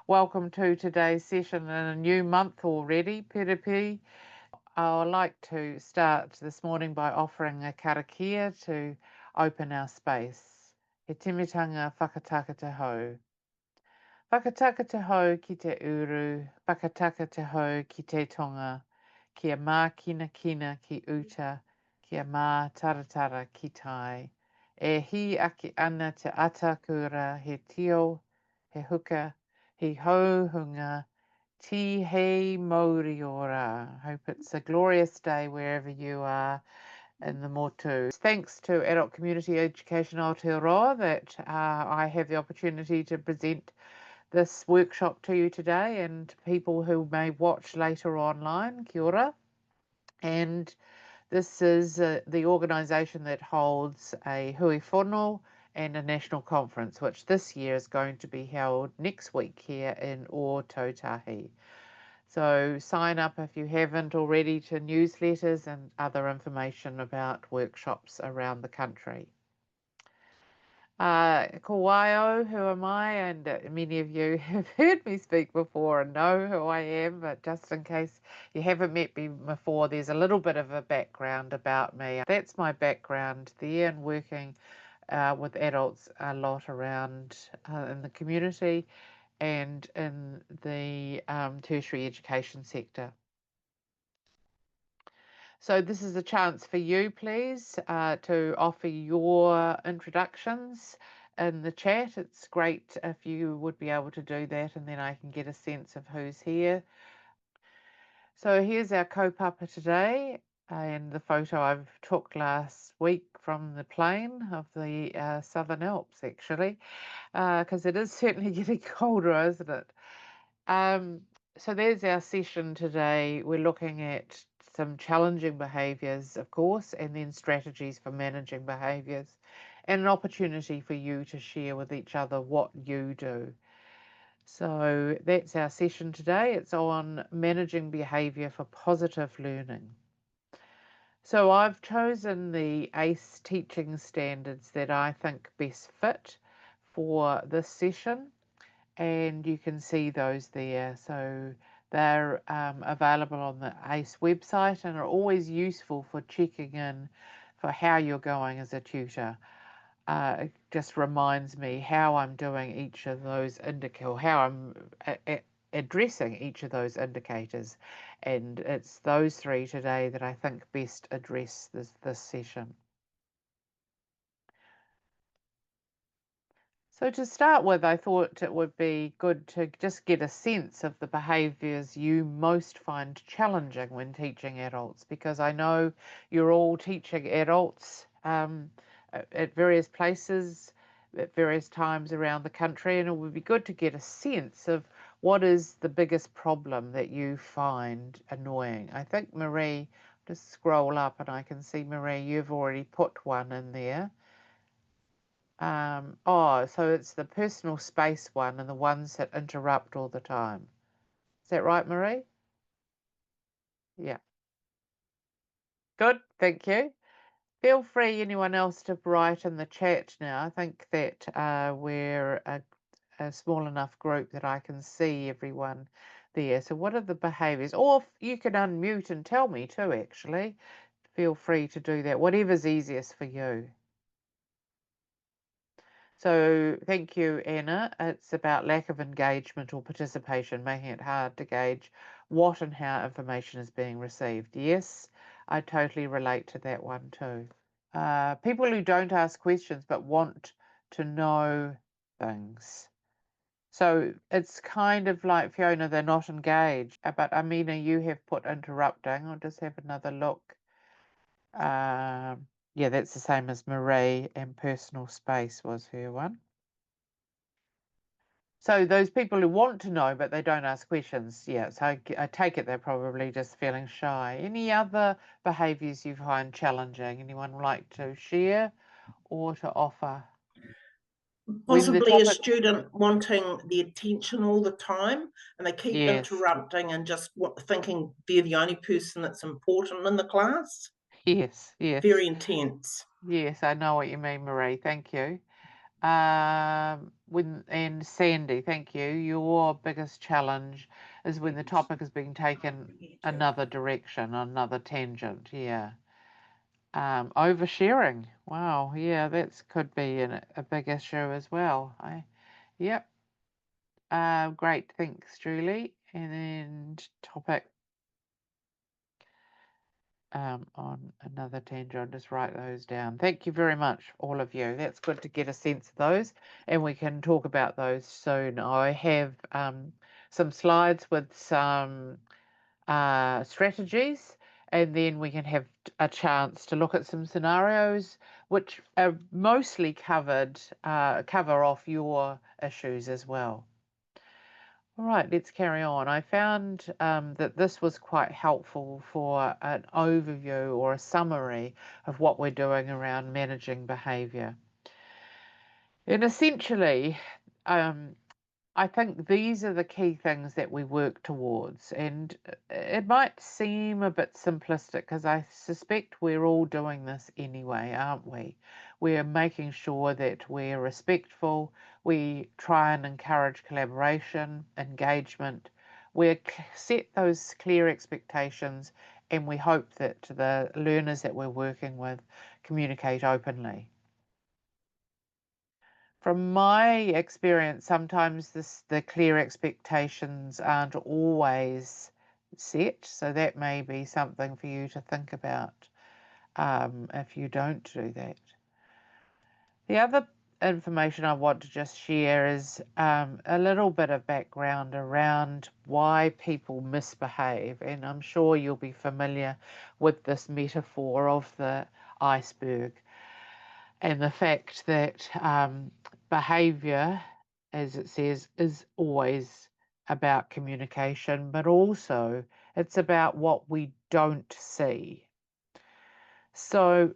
Welcome to today's session in a new month already, Piripi. I would like to start this morning by offering a karakia to open our space. He timitanga whakataka te hau. Whakataka te hau ki te uru, whakataka te hau ki te tonga, kia mā kina kina ki uta, kia mā taratara ki tai. E hi aki ana te ata kura he tio, he huka, he hauhunga, ti hei mauri ora. Hope it's a glorious day wherever you are in the motu. Thanks to Adult Community Education Aotearoa that I have the opportunity to present this workshop to you today, and to people who may watch later online. Kia ora. And this is the organisation that holds a hui whono and a national conference, which this year is going to be held next week here in Ōtautahi. So sign up if you haven't already to newsletters and other information about workshops around the country. Ko Waio, who am I? And many of you have heard me speak before and know who I am, but just in case you haven't met me before, there's a little bit of a background about me. That's my background there, and working with adults a lot around in the community and in the tertiary education sector. So this is a chance for you, please, to offer your introductions in the chat. It's great if you would be able to do that, and then I can get a sense of who's here. So here's our kaupapa today, and the photo I took last week from the plane of the Southern Alps, actually, because it is certainly getting colder, isn't it? So there's our session today. We're looking at some challenging behaviours, of course, and then strategies for managing behaviours, and an opportunity for you to share with each other what you do. So that's our session today. It's on managing behaviour for positive learning. So I've chosen the ACE teaching standards that I think best fit for this session, and you can see those there. So they're available on the ACE website and are always useful for checking in for how you're going as a tutor. It just reminds me how I'm doing each of those indicators, how I'm addressing each of those indicators, and it's those three today that I think best address this session. So to start with, I thought it would be good to just get a sense of the behaviours you most find challenging when teaching adults, because I know you're all teaching adults at various places at various times around the country, and it would be good to get a sense of what is the biggest problem that you find annoying. I think Marie, just scroll up and I can see, Marie, you've already put one in there. So it's the personal space one and the ones that interrupt all the time. Is that right, Marie? Yeah. Good, thank you. Feel free, anyone else, to write in the chat now. I think that we're a small enough group that I can see everyone there. So what are the behaviours? Or you can unmute and tell me too, actually. Feel free to do that, whatever's easiest for you. So thank you, Anna. It's about lack of engagement or participation, making it hard to gauge what and how information is being received. Yes, I totally relate to that one too. People who don't ask questions but want to know things. So it's kind of like, Fiona, they're not engaged. But Amina, you have put interrupting. I'll just have another look. Yeah, that's the same as Marie, and personal space was her one. So those people who want to know but they don't ask questions, yeah, so I take it they're probably just feeling shy. Any other behaviours you find challenging? Anyone like to share or to offer? Possibly a student wanting the attention all the time, and they keep interrupting and just thinking they're the only person that's important in the class. Yes. Very intense. Yes, I know what you mean, Marie. Thank you. And Sandy, thank you. Your biggest challenge is when the topic is being taken another direction, another tangent. Yeah. Oversharing. Wow. Yeah, that could be a big issue as well. Yep. Great. Thanks, Julie. And then topic on another tangent. I'll just write those down. Thank you very much, all of you. That's good to get a sense of those, and we can talk about those soon. I have some slides with some strategies, and then we can have a chance to look at some scenarios which are mostly cover off your issues as well. All right, let's carry on. I found that this was quite helpful for an overview or a summary of what we're doing around managing behaviour. And essentially, I think these are the key things that we work towards. And it might seem a bit simplistic because I suspect we're all doing this anyway, aren't we? We're making sure that we're respectful. We try and encourage collaboration, engagement. We set those clear expectations, and we hope that the learners that we're working with communicate openly. From my experience, sometimes the clear expectations aren't always set, so that may be something for you to think about if you don't do that. The other information I want to just share is a little bit of background around why people misbehave, and I'm sure you'll be familiar with this metaphor of the iceberg. And the fact that behaviour, as it says, is always about communication, but also it's about what we don't see. So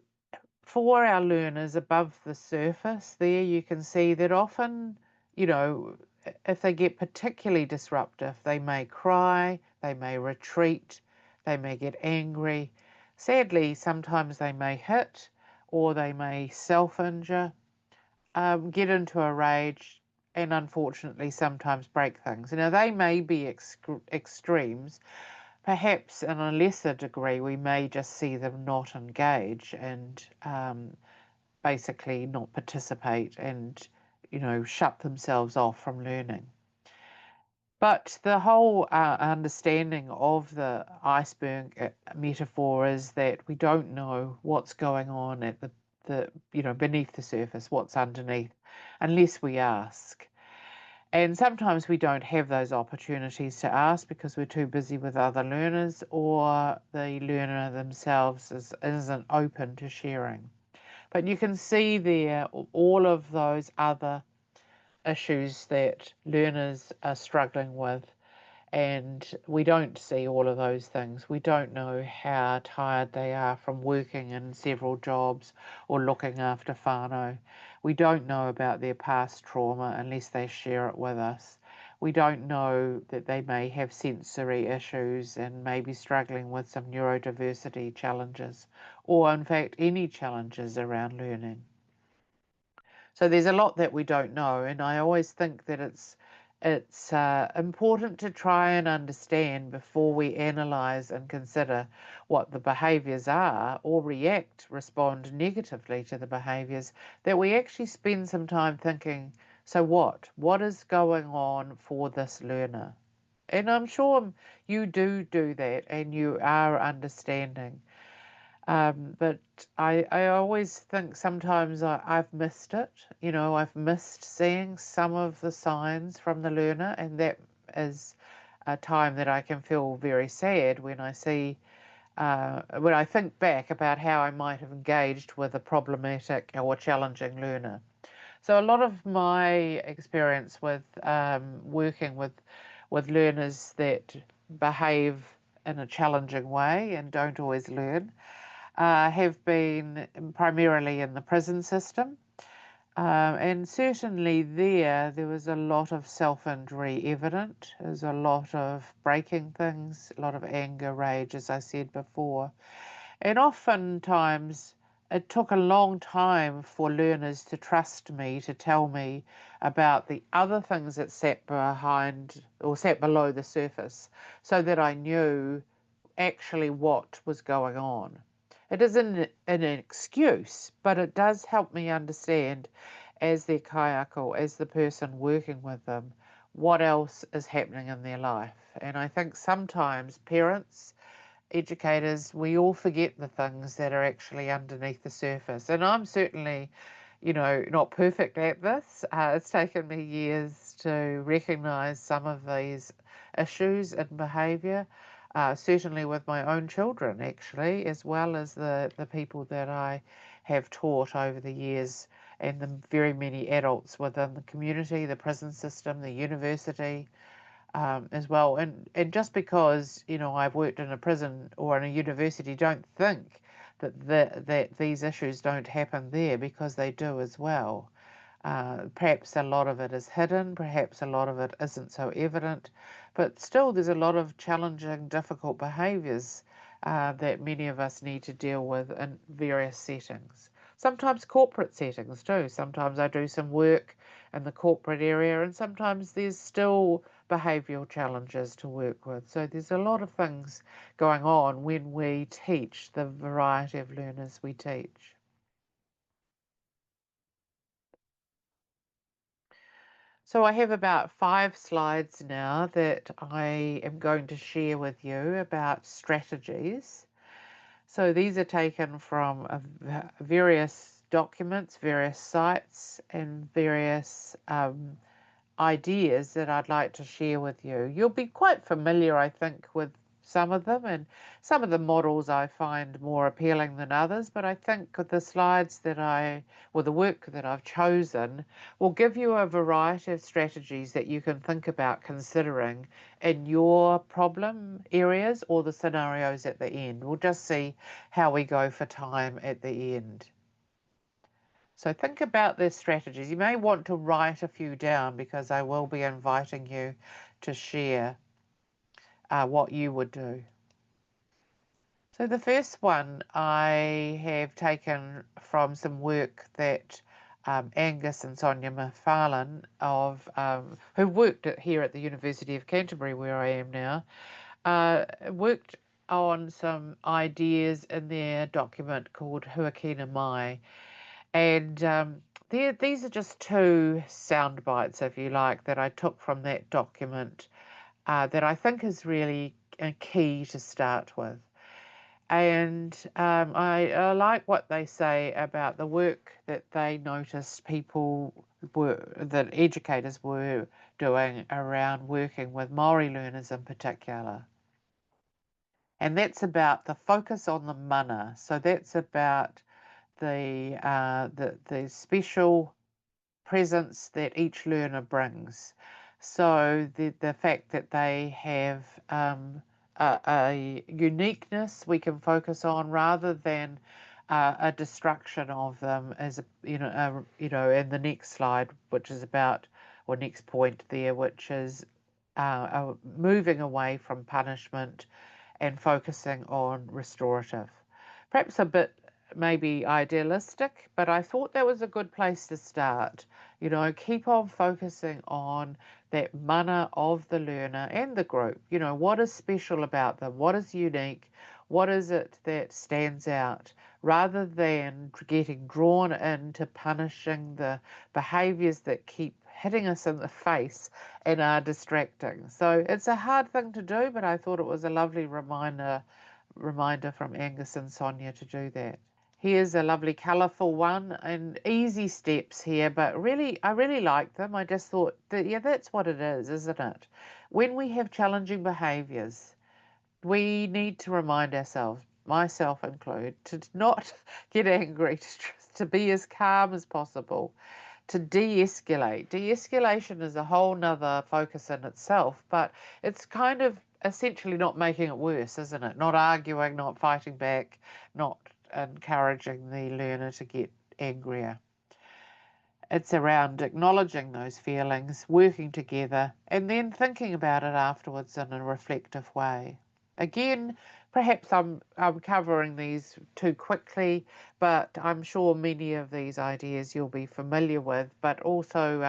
for our learners above the surface, there you can see that often, if they get particularly disruptive, they may cry, they may retreat, they may get angry. Sadly, sometimes they may hit or they may self-injure, get into a rage, and unfortunately sometimes break things. Now, they may be extremes. Perhaps in a lesser degree, we may just see them not engage and basically not participate and, shut themselves off from learning. But the whole understanding of the iceberg metaphor is that we don't know what's going on at the beneath the surface, what's underneath, unless we ask. And sometimes we don't have those opportunities to ask because we're too busy with other learners, or the learner themselves isn't open to sharing. But you can see there all of those other issues that learners are struggling with, and we don't see all of those things. We don't know how tired they are from working in several jobs or looking after whānau. We don't know about their past trauma unless they share it with us. We don't know that they may have sensory issues and may be struggling with some neurodiversity challenges, or in fact any challenges around learning. So there's a lot that we don't know, and I always think that it's important to try and understand before we analyse and consider what the behaviours are or respond negatively to the behaviours, that we actually spend some time thinking, so what? What is going on for this learner? And I'm sure you do that and you are understanding. But I always think sometimes I've missed it. I've missed seeing some of the signs from the learner, and that is a time that I can feel very sad when I see, when I think back about how I might have engaged with a problematic or challenging learner. So a lot of my experience with working with learners that behave in a challenging way and don't always learn have been primarily in the prison system. And certainly there was a lot of self-injury evident. There's a lot of breaking things, a lot of anger, rage, as I said before. And oftentimes it took a long time for learners to trust me, to tell me about the other things that sat behind or sat below the surface, so that I knew actually what was going on. It isn't an excuse, but it does help me understand, as their kayako, as the person working with them, what else is happening in their life. And I think sometimes parents, educators, we all forget the things that are actually underneath the surface. And I'm certainly, not perfect at this. It's taken me years to recognise some of these issues in behaviour, certainly with my own children, actually, as well as the people that I have taught over the years, and the very many adults within the community, the prison system, the university, as well. And just because I've worked in a prison or in a university, don't think that these issues don't happen there, because they do as well. Perhaps a lot of it is hidden, perhaps a lot of it isn't so evident, but still there's a lot of challenging, difficult behaviours that many of us need to deal with in various settings. Sometimes corporate settings too. Sometimes I do some work in the corporate area, and sometimes there's still behavioural challenges to work with. So there's a lot of things going on when we teach the variety of learners we teach. So I have about 5 slides now that I am going to share with you about strategies. So these are taken from various documents, various sites, and various ideas that I'd like to share with you. You'll be quite familiar, I think, with some of them, and some of the models I find more appealing than others, but I think the slides or the work that I've chosen will give you a variety of strategies that you can think about considering in your problem areas or the scenarios at the end. We'll just see how we go for time at the end. So think about their strategies. You may want to write a few down, because I will be inviting you to share what you would do. So the first one I have taken from some work that Angus and Sonia McFarlane who worked here at the University of Canterbury, where I am now, worked on some ideas in their document called Huakina Mai. And these are just 2 sound bites, if you like, that I took from that document that I think is really a key to start with. And I like what they say about the work that they noticed that educators were doing around working with Māori learners in particular. And that's about the focus on the mana. So that's about the special presence that each learner brings. So the fact that they have a uniqueness we can focus on, rather than a destruction of them, as in the next slide, which is about, or next point there, which is moving away from punishment and focusing on restorative. Perhaps a bit maybe idealistic, but I thought that was a good place to start. Keep on focusing on that mana of the learner and the group. What is special about them? What is unique? What is it that stands out? Rather than getting drawn into punishing the behaviours that keep hitting us in the face and are distracting. So it's a hard thing to do, but I thought it was a lovely reminder from Angus and Sonia to do that. Here's a lovely colourful one, and easy steps here, but I really like them. I just thought that, yeah, that's what it is, isn't it? When we have challenging behaviours, we need to remind ourselves, myself included, to not get angry, to be as calm as possible, to de-escalate. De-escalation is a whole nother focus in itself, but it's kind of essentially not making it worse, isn't it? Not arguing, not fighting back, not encouraging the learner to get angrier. It's around acknowledging those feelings, working together, and then thinking about it afterwards in a reflective way. Again, Perhaps I'm covering these too quickly, but I'm sure many of these ideas you'll be familiar with. But also,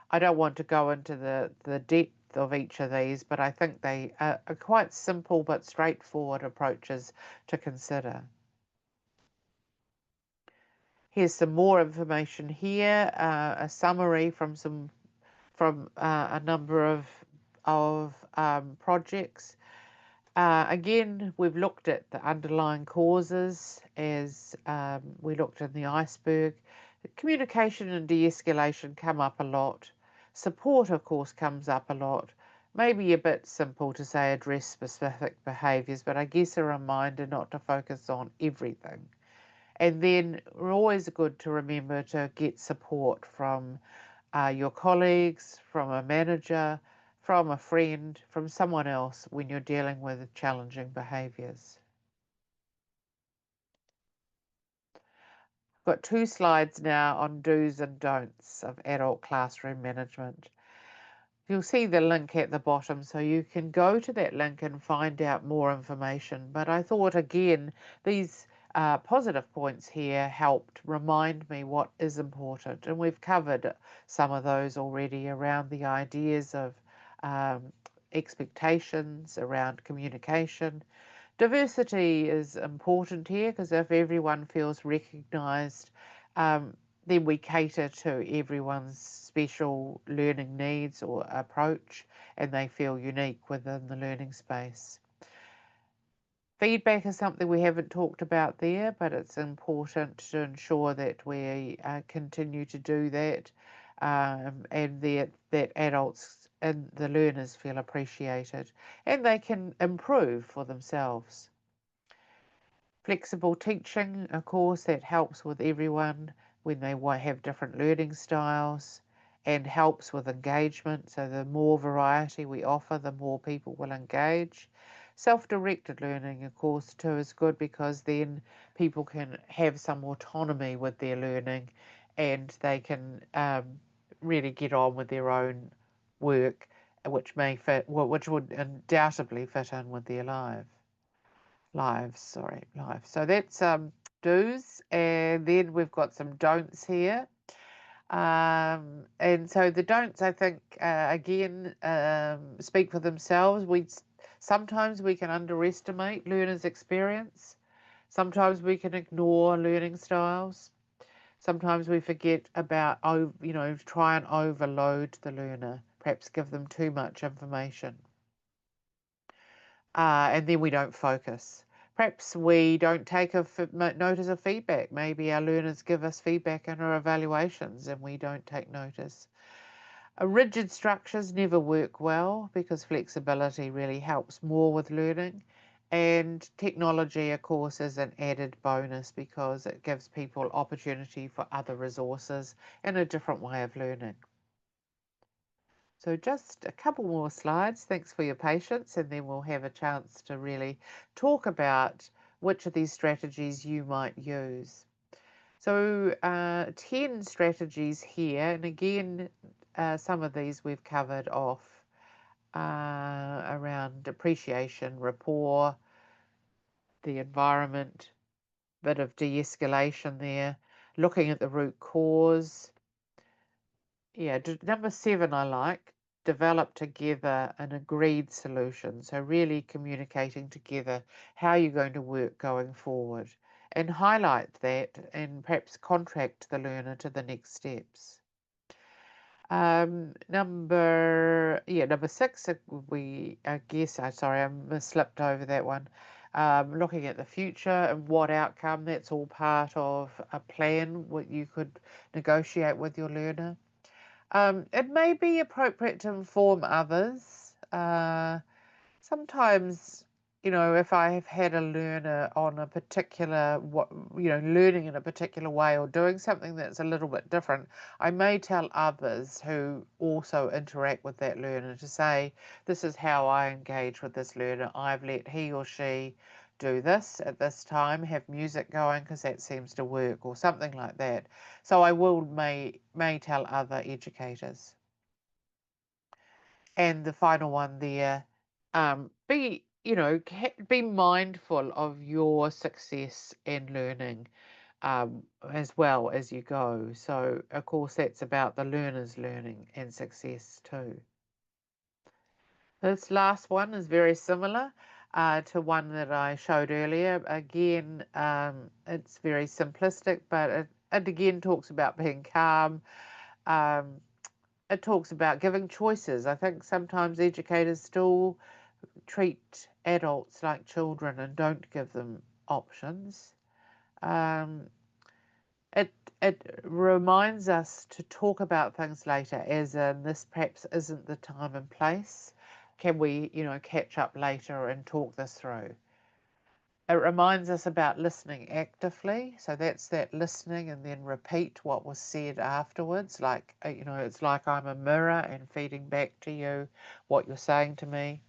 I don't want to go into the depth of each of these, but I think they are quite simple but straightforward approaches to consider. Here's some more information here, a summary from a number of projects. Again, we've looked at the underlying causes as we looked in the iceberg. Communication and de-escalation come up a lot. Support, of course, comes up a lot. Maybe a bit simple to say address specific behaviours, but I guess a reminder not to focus on everything. And then we're always good to remember to get support from your colleagues, from a manager, from a friend, from someone else when you're dealing with challenging behaviours. I've got 2 slides now on do's and don'ts of adult classroom management. You'll see the link at the bottom, so you can go to that link and find out more information. But I thought, again, these positive points here helped remind me what is important. And we've covered some of those already around the ideas of expectations, around communication. Diversity is important here because if everyone feels recognised, then we cater to everyone's special learning needs or approach, and they feel unique within the learning space. Feedback is something we haven't talked about there, but it's important to ensure that we continue to do that, and that adults and the learners feel appreciated and they can improve for themselves. Flexible teaching, of course, that helps with everyone when they have different learning styles and helps with engagement. So the more variety we offer, the more people will engage. Self-directed learning, of course, too, is good because then people can have some autonomy with their learning and they can really get on with their own work, which would undoubtedly fit in with their lives. So that's do's, and then we've got some don'ts here. And so the don'ts, I think, again, speak for themselves. Sometimes we can underestimate learners' experience. Sometimes we can ignore learning styles. Sometimes we forget about, try and overload the learner, perhaps give them too much information. And then we don't focus. Perhaps we don't take notice of feedback. Maybe our learners give us feedback in our evaluations and we don't take notice. Rigid structures never work well because flexibility really helps more with learning. And technology, of course, is an added bonus because it gives people opportunity for other resources and a different way of learning. So just a couple more slides. Thanks for your patience, and then we'll have a chance to really talk about which of these strategies you might use. So 10 strategies here, and again, some of these we've covered off around appreciation, rapport, the environment, bit of de-escalation there, looking at the root cause. Yeah, number 7 I like. Develop together an agreed solution. So really communicating together how you're going to work going forward and highlight that and perhaps contract the learner to the next steps. Number 6, I slipped over that one. Looking at the future and what outcome, that's all part of a plan what you could negotiate with your learner. It may be appropriate to inform others. Sometimes, if I have had a learner on a particular, learning in a particular way or doing something that's a little bit different, I may tell others who also interact with that learner to say, this is how I engage with this learner. I've let he or she do this at this time, have music going because that seems to work or something like that. So I may tell other educators. And the final one there, be be mindful of your success and learning as well as you go. So, of course, that's about the learner's learning and success too. This last one is very similar to one that I showed earlier. Again, it's very simplistic, but it again talks about being calm. Um, it talks about giving choices. I think sometimes educators still treat adults like children and don't give them options. Um, it reminds us to talk about things later, as in this perhaps isn't the time and place. Can we, catch up later and talk this through? It reminds us about listening actively. So that's that listening and then repeat what was said afterwards. Like, it's like I'm a mirror and feeding back to you what you're saying to me.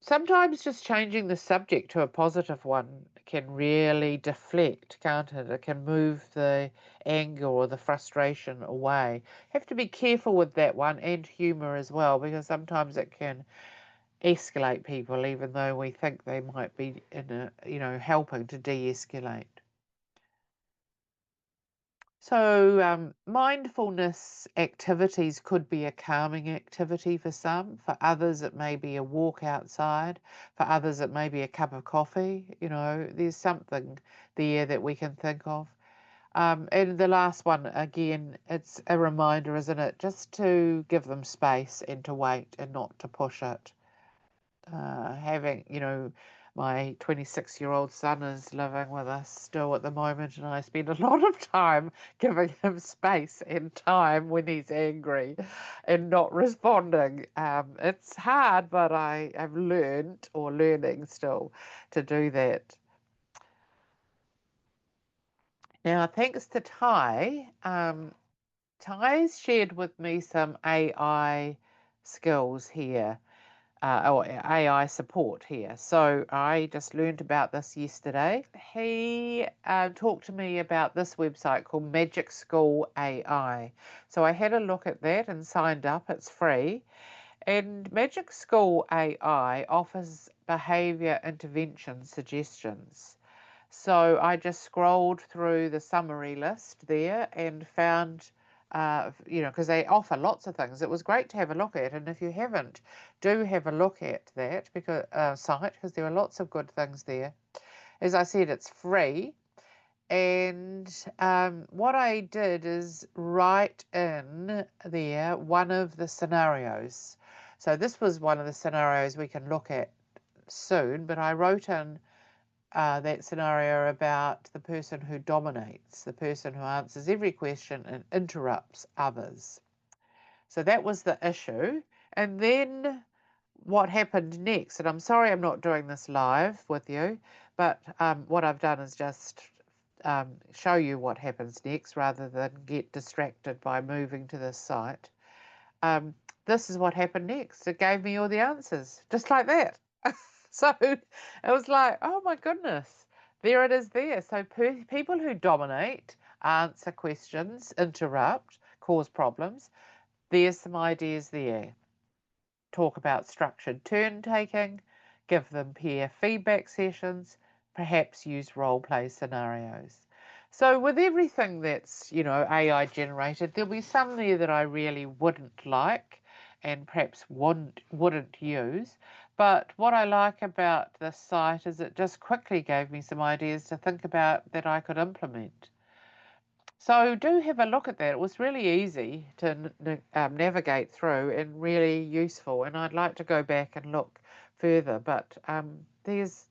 Sometimes just changing the subject to a positive one can really deflect, can't it? It can move the anger or the frustration away. Have to be careful with that one, and humour as well, because sometimes it can escalate people even though we think they might be helping to de-escalate. So, mindfulness activities could be a calming activity for some. For others, it may be a walk outside. For others, it may be a cup of coffee. There's something there that we can think of. And the last one, again, it's a reminder, isn't it? Just to give them space and to wait and not to push it. Having, my 26-year-old son is living with us still at the moment, and I spend a lot of time giving him space and time when he's angry and not responding. It's hard, but I have learned or learning still to do that. Now, thanks to Ty's shared with me some AI skills here. Or AI support here. So I just learned about this yesterday. He talked to me about this website called Magic School AI. So I had a look at that and signed up. It's free. And Magic School AI offers behaviour intervention suggestions. So I just scrolled through the summary list there and found, because they offer lots of things. It was great to have a look at. And if you haven't, do have a look at that site, because there are lots of good things there. As I said, it's free. And what I did is write in there one of the scenarios. So this was one of the scenarios we can look at soon, but I wrote in that scenario about the person who dominates, the person who answers every question and interrupts others. So that was the issue. And then what happened next, and I'm sorry I'm not doing this live with you, but what I've done is just show you what happens next rather than get distracted by moving to this site. This is what happened next. It gave me all the answers, just like that. So it was like, oh my goodness, there it is there. So people who dominate, answer questions, interrupt, cause problems, there's some ideas there. Talk about structured turn taking, give them peer feedback sessions, perhaps use role play scenarios. So with everything that's, AI generated, there'll be some there that I really wouldn't like and perhaps wouldn't use. But what I like about this site is it just quickly gave me some ideas to think about that I could implement. So do have a look at that. It was really easy to navigate through and really useful. And I'd like to go back and look further, but there's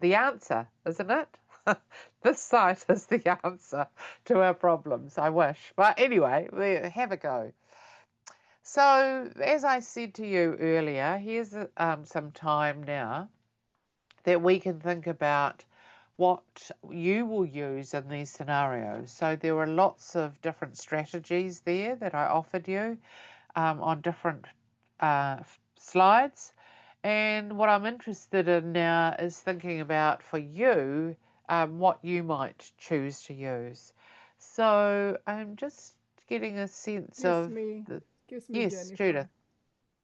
the answer, isn't it? This site is the answer to our problems, I wish. But anyway, have a go. So as I said to you earlier, here's some time now that we can think about what you will use in these scenarios. So there were lots of different strategies there that I offered you on different slides. And what I'm interested in now is thinking about for you what you might choose to use. So I'm just getting a sense Excuse of me. the. Excuse me, Yes, Jennifer. Judith.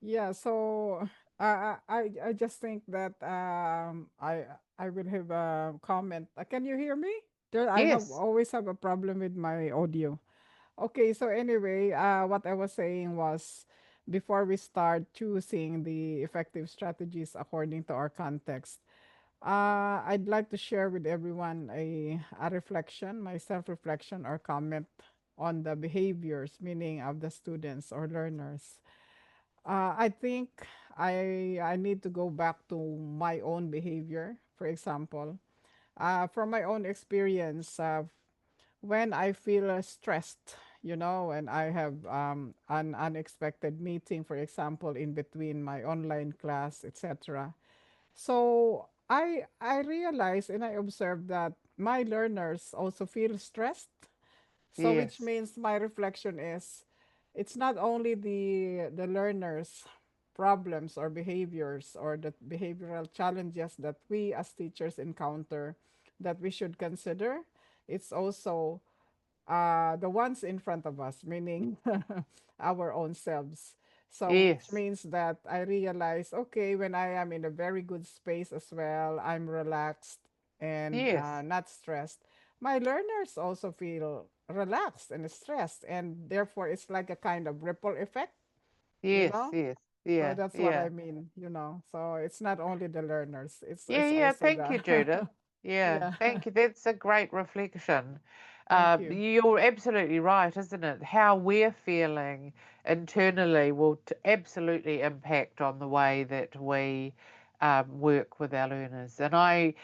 Yeah, so I just think that I will have a comment. Can you hear me? There, I have Yes, always have a problem with my audio. Okay, so anyway, what I was saying was before we start choosing the effective strategies according to our context, I'd like to share with everyone a reflection, my self reflection or comment on the behaviors, meaning of the students or learners. I think I need to go back to my own behavior. For example, from my own experience, when I feel stressed, and I have an unexpected meeting, for example, in between my online class, etc. So I realize and I observe that my learners also feel stressed. So which yes, means my reflection is it's not only the learners problems or behaviors or the behavioral challenges that we as teachers encounter that we should consider. It's also the ones in front of us, meaning our own selves. So, which yes, means that I realize, okay, when I am in a very good space as well, I'm relaxed and yes, not stressed. My learners also feel relaxed and stressed, and therefore it's like a kind of ripple effect, you yes, know. yes, So yeah, that's what I yeah. mean. So it's not only the learners; Yeah, it's yeah. also Thank the you, Judith. Yeah, yeah. thank you. That's a great reflection. Thank you. You're absolutely right, isn't it? How we're feeling internally will absolutely impact on the way that we work with our learners. And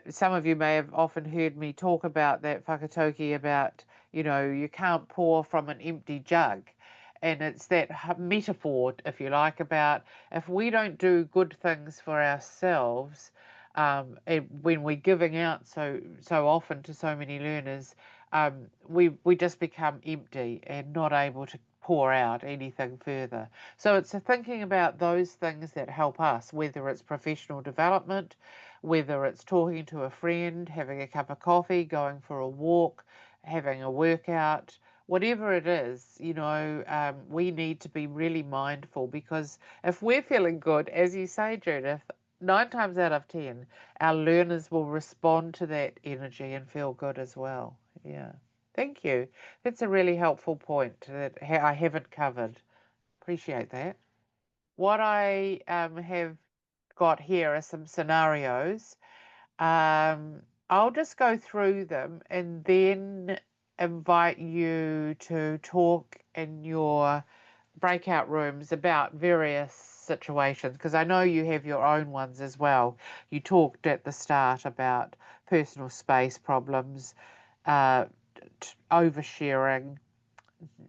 some of you may have often heard me talk about that whakatoki about, you can't pour from an empty jug. And it's that metaphor, if you like, about if we don't do good things for ourselves, when we're giving out so often to so many learners, we just become empty and not able to pour out anything further. So it's thinking about those things that help us, whether it's professional development, whether it's talking to a friend, having a cup of coffee, going for a walk, having a workout. Whatever it is, we need to be really mindful, because if we're feeling good, as you say, Judith, 9 times out of 10, our learners will respond to that energy and feel good as well. Yeah. Thank you. That's a really helpful point that I haven't covered. Appreciate that. What I have got here are some scenarios. I'll just go through them and then invite you to talk in your breakout rooms about various situations, because I know you have your own ones as well. You talked at the start about personal space problems, uh, oversharing,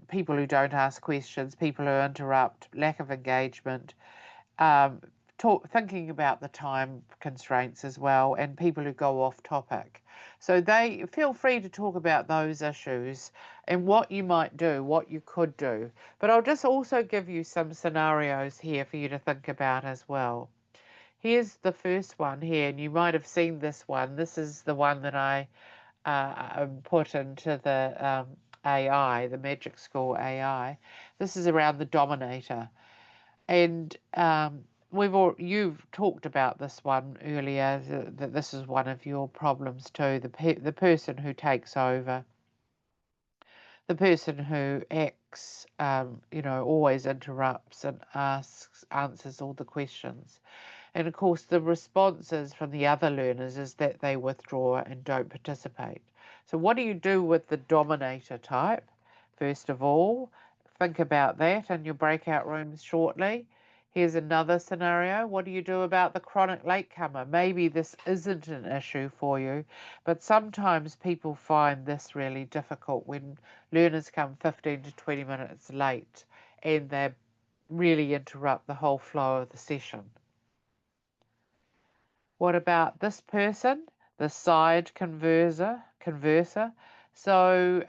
people who don't ask questions, people who interrupt, lack of engagement, um, thinking about the time constraints as well, and people who go off topic. So they feel free to talk about those issues and what you might do, what you could do. But I'll just also give you some scenarios here for you to think about as well. Here's the first one here, and you might have seen this one. This is the one that I put into the AI, the Magic School AI. This is around the dominator. And you've talked about this one earlier, that this is one of your problems too. The person who takes over, the person who acts, always interrupts and answers all the questions. And of course, the responses from the other learners is that they withdraw and don't participate. So, what do you do with the dominator type? First of all, think about that in your breakout rooms shortly. Here's another scenario. What do you do about the chronic latecomer? Maybe this isn't an issue for you, but sometimes people find this really difficult when learners come 15 to 20 minutes late and they really interrupt the whole flow of the session. What about this person, the side converser? So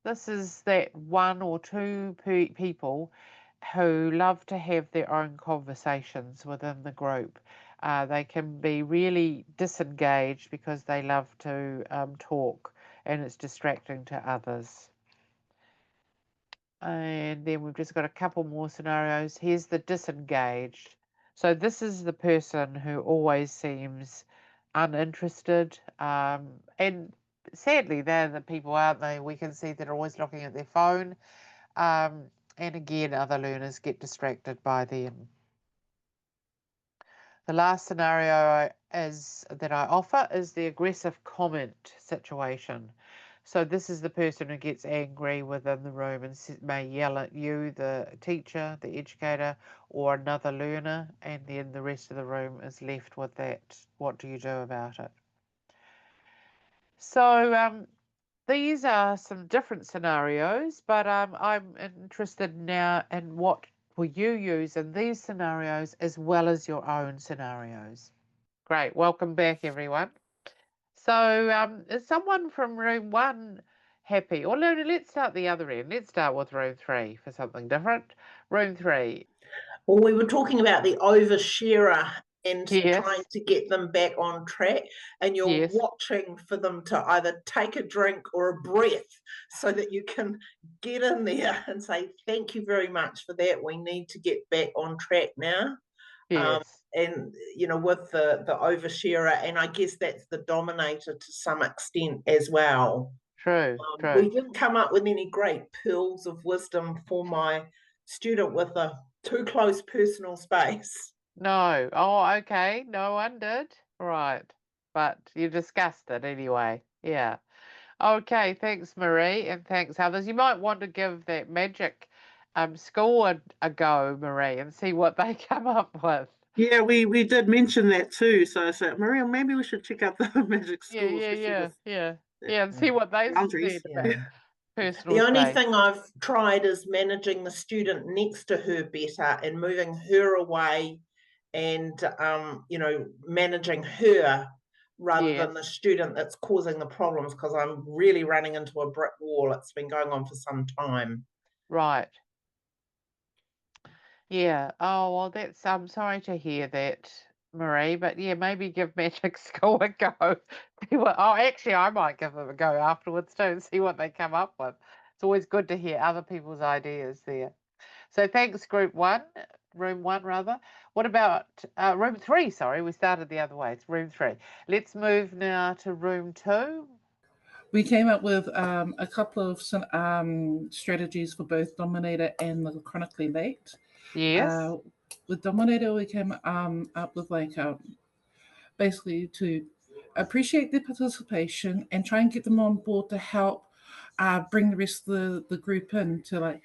this is that one or two people who love to have their own conversations within the group. They can be really disengaged because they love to talk, and it's distracting to others. And then we've just got a couple more scenarios. Here's the disengaged. So this is the person who always seems uninterested, and sadly, they're the people, aren't they? We can see that are always looking at their phone, and again, other learners get distracted by them. The last scenario that I offer is the aggressive comment situation. So this is the person who gets angry within the room and may yell at you, the teacher, the educator, or another learner, and then the rest of the room is left with that. What do you do about it? So these are some different scenarios, but I'm interested now in what will you use in these scenarios as well as your own scenarios. Great. Welcome back, everyone. So is someone from room 1 happy? Or let's start the other end. Let's start with room 3 for something different. Room 3. Well, we were talking about the oversharer and trying Yes. to get them back on track, and you're Yes. watching for them to either take a drink or a breath so that you can get in there and say, thank you very much for that. We need to get back on track now. Yes. And with the oversharer, and I guess that's the dominator to some extent as well. True. We True. didn't come up with any great pearls of wisdom for my student with a too close personal space. No. Oh, okay. No one did. Right. But you discussed it anyway. Yeah. Okay. Thanks, Marie, and thanks, others. You might want to give that magic school a go, Marie, and see what they come up with. Yeah, we did mention that too. So I said, Maria, maybe we should check out the magic Yeah, school, yeah, especially yeah, with yeah, yeah, and see what they said boundaries. about Yeah. personal The only space. thing I've tried is managing the student next to her better and moving her away and, managing her rather than the Yes, student that's causing the problems, because I'm really running into a brick wall. It's been going on for some time. right. Yeah. Oh, well, I'm sorry to hear that, Marie, but yeah, maybe give Magic School a go. Actually, I might give them a go afterwards too and see what they come up with. It's always good to hear other people's ideas there. So thanks, room 1 rather. What about room 3? Sorry, we started the other way. It's room 3. Let's move now to room 2. We came up with a couple of strategies for both Dominator and the chronically late. Yes. With Dominator, we came up with basically to appreciate their participation and try and get them on board to help bring the rest of the group in to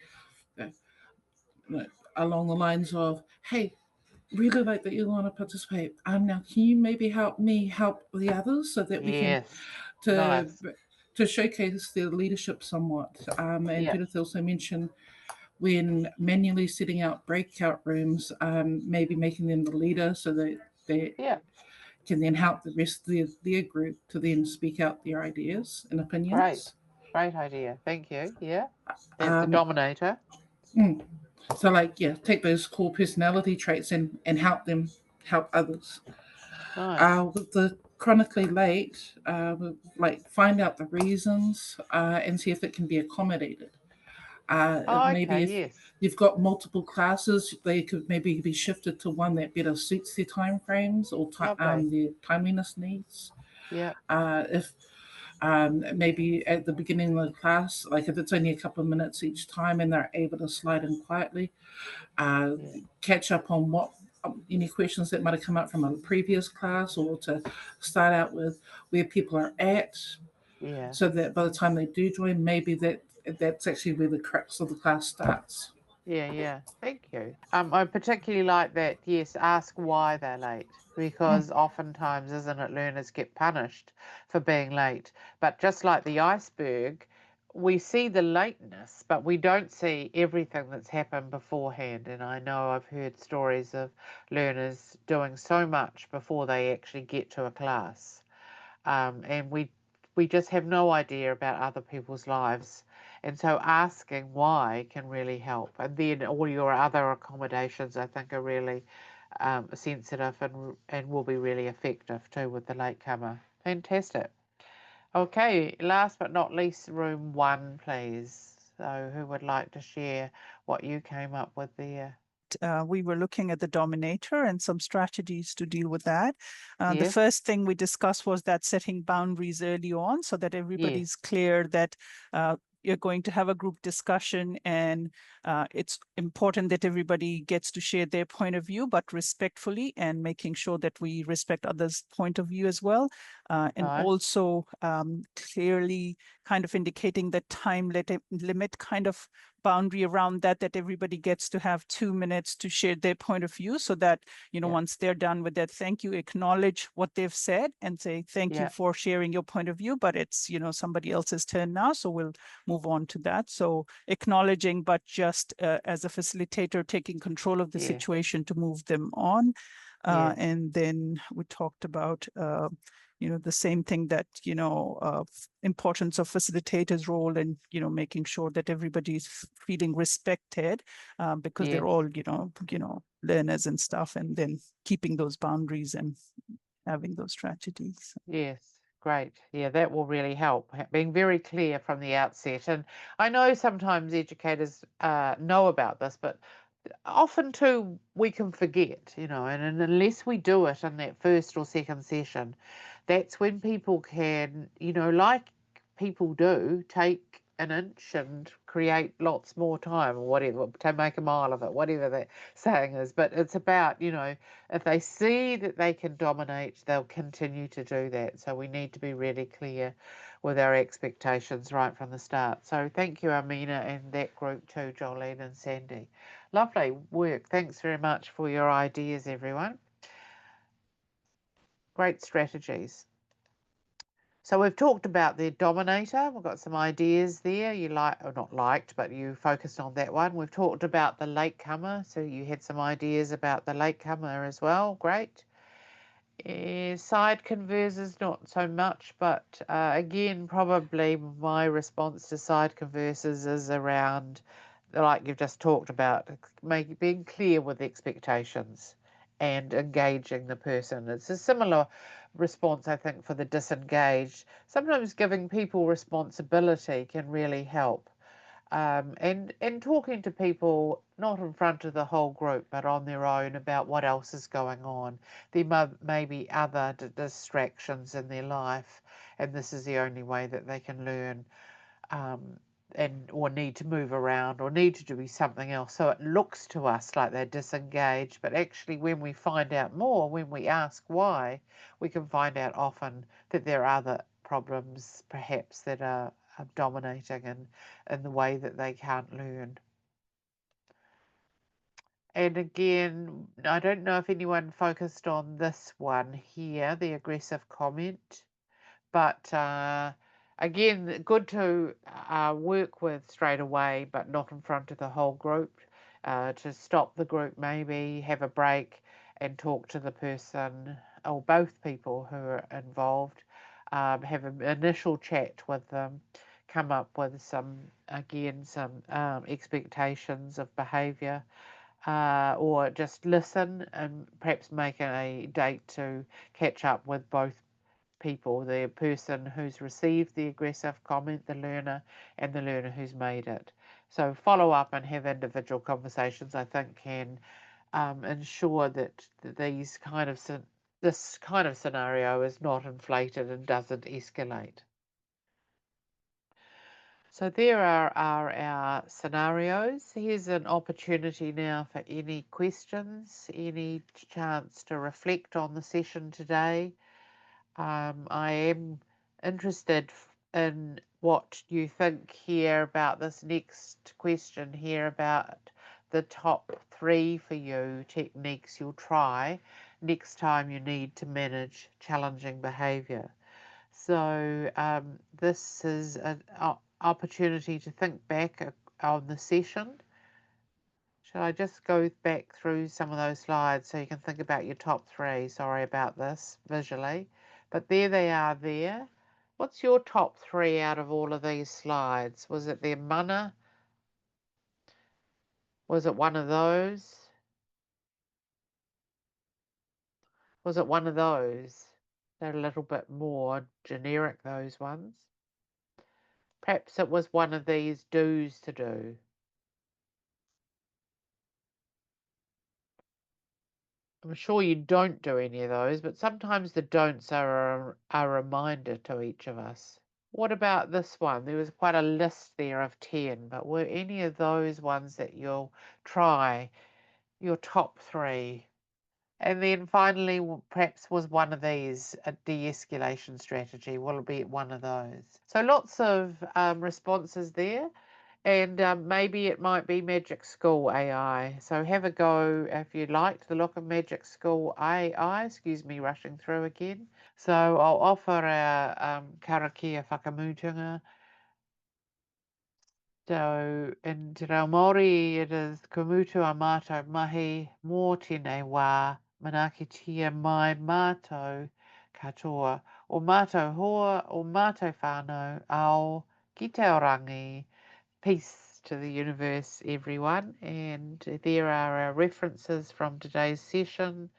along the lines of, hey, really like that you want to participate. Now, can you maybe help me help the others so that we can Yes. to Nice. to showcase their leadership somewhat. And Yeah. Judith also mentioned when manually setting out breakout rooms, maybe making them the leader so that they Yeah. can then help the rest of their group to then speak out their ideas and opinions. Great idea. Thank you. Yeah. That's the dominator. So take those core personality traits and help them help others. Nice. With the chronically late, find out the reasons and see if it can be accommodated. Maybe Okay. if Yes. you've got multiple classes, they could maybe be shifted to one that better suits their time frames or Lovely. their timeliness needs. Yeah. If maybe at the beginning of the class, like if it's only a couple of minutes each time and they're able to slide in quietly, Yeah. catch up on what any questions that might have come up from a previous class, or to start out with where people are at, Yeah. so that by the time they do join, maybe that's actually where the crux of the class starts. Yeah, yeah. Thank you. I particularly like that. Yes, ask why they're late, because oftentimes, isn't it, learners get punished for being late. But just like the iceberg, we see the lateness, but we don't see everything that's happened beforehand. And I know I've heard stories of learners doing so much before they actually get to a class, and we just have no idea about other people's lives. And so asking why can really help. And then all your other accommodations, I think, are really sensitive and will be really effective too with the latecomer. Fantastic. Okay, last but not least, room 1, please. So who would like to share what you came up with there? we were looking at the dominator and some strategies to deal with that. The Yes. first thing we discussed was that setting boundaries early on so that everybody's clear that you're going to have a group discussion, and it's important that everybody gets to share their point of view, but respectfully, and making sure that we respect others' point of view as well. And also clearly kind of indicating the time limit kind of boundary around that everybody gets to have 2 minutes to share their point of view, so that, you know, once they're done with that, thank you, acknowledge what they've said and say, thank you for sharing your point of view, but it's, you know, somebody else's turn now, so we'll move on to that. So acknowledging, but just as a facilitator, taking control of the situation to move them on. And then we talked about, you know, the same thing that, you know, importance of facilitators' role, and, you know, making sure that everybody's feeling respected, because they're all, you know, learners and stuff, and then keeping those boundaries and having those strategies. Yes, great. Yeah, that will really help, being very clear from the outset. And I know sometimes educators know about this, but often too we can forget, you know, and unless we do it in that first or second session, that's when people can, you know, like people do, take an inch and create lots more time, or whatever, to make a mile of it, whatever that saying is. But it's about, you know, if they see that they can dominate, they'll continue to do that. So we need to be really clear with our expectations right from the start. So thank you, Amina, and that group too, Jolene and Sandy. Lovely work. Thanks very much for your ideas, everyone. Great strategies. So we've talked about the dominator. We've got some ideas there. You like, or not liked, but you focused on that one. We've talked about the latecomer. So you had some ideas about the latecomer as well. Great. Side conversers, not so much, but again, probably my response to side conversers is around, like you've just talked about, being clear with expectations and engaging the person. It's a similar response, I think, for the disengaged. Sometimes giving people responsibility can really help. And talking to people, not in front of the whole group, but on their own, about what else is going on. There may be other distractions in their life, and this is the only way that they can learn, or need to move around, or need to do something else. So it looks to us like they're disengaged, but actually when we find out more, when we ask why, we can find out often that there are other problems perhaps that are dominating in the way that they can't learn. And again, I don't know if anyone focused on this one here, the aggressive comment, but again, good to work with straight away, but not in front of the whole group. To stop the group, maybe have a break and talk to the person or both people who are involved. Have an initial chat with them, come up with some expectations of behaviour, or just listen and perhaps make a date to catch up with both people, the person who's received the aggressive comment, the learner, and the learner who's made it. So follow up and have individual conversations, I think, can ensure that this kind of scenario is not inflated and doesn't escalate. So there are our scenarios. Here's an opportunity now for any questions, any chance to reflect on the session today. I am interested in what you think here about this next question here about the top 3 for you techniques you'll try next time you need to manage challenging behaviour. So this is an opportunity to think back on the session. Shall I just go back through some of those slides so you can think about your top 3? Sorry about this visually, but there they are there. What's your top 3 out of all of these slides? Was it their mana? Was it one of those? Was it one of those? They're a little bit more generic, those ones. Perhaps it was one of these do's to do. I'm sure you don't do any of those, but sometimes the don'ts are a reminder to each of us. What about this one? There was quite a list there of 10, but were any of those ones that you'll try, your top 3? And then finally, perhaps was one of these a de-escalation strategy? Will it be one of those? So lots of responses there. And maybe it might be Magic School AI. So have a go if you liked the look of Magic School AI. Excuse me, rushing through again. So I'll offer a karakia whakamutunga. So in Te Reo Māori, it is kumutu a mātou mahi mō tēnei wā manakitia mai mātou katoa. O mātou hoa, o mātou whānau, ao ki te orangi. Peace to the universe, everyone. And there are our references from today's session.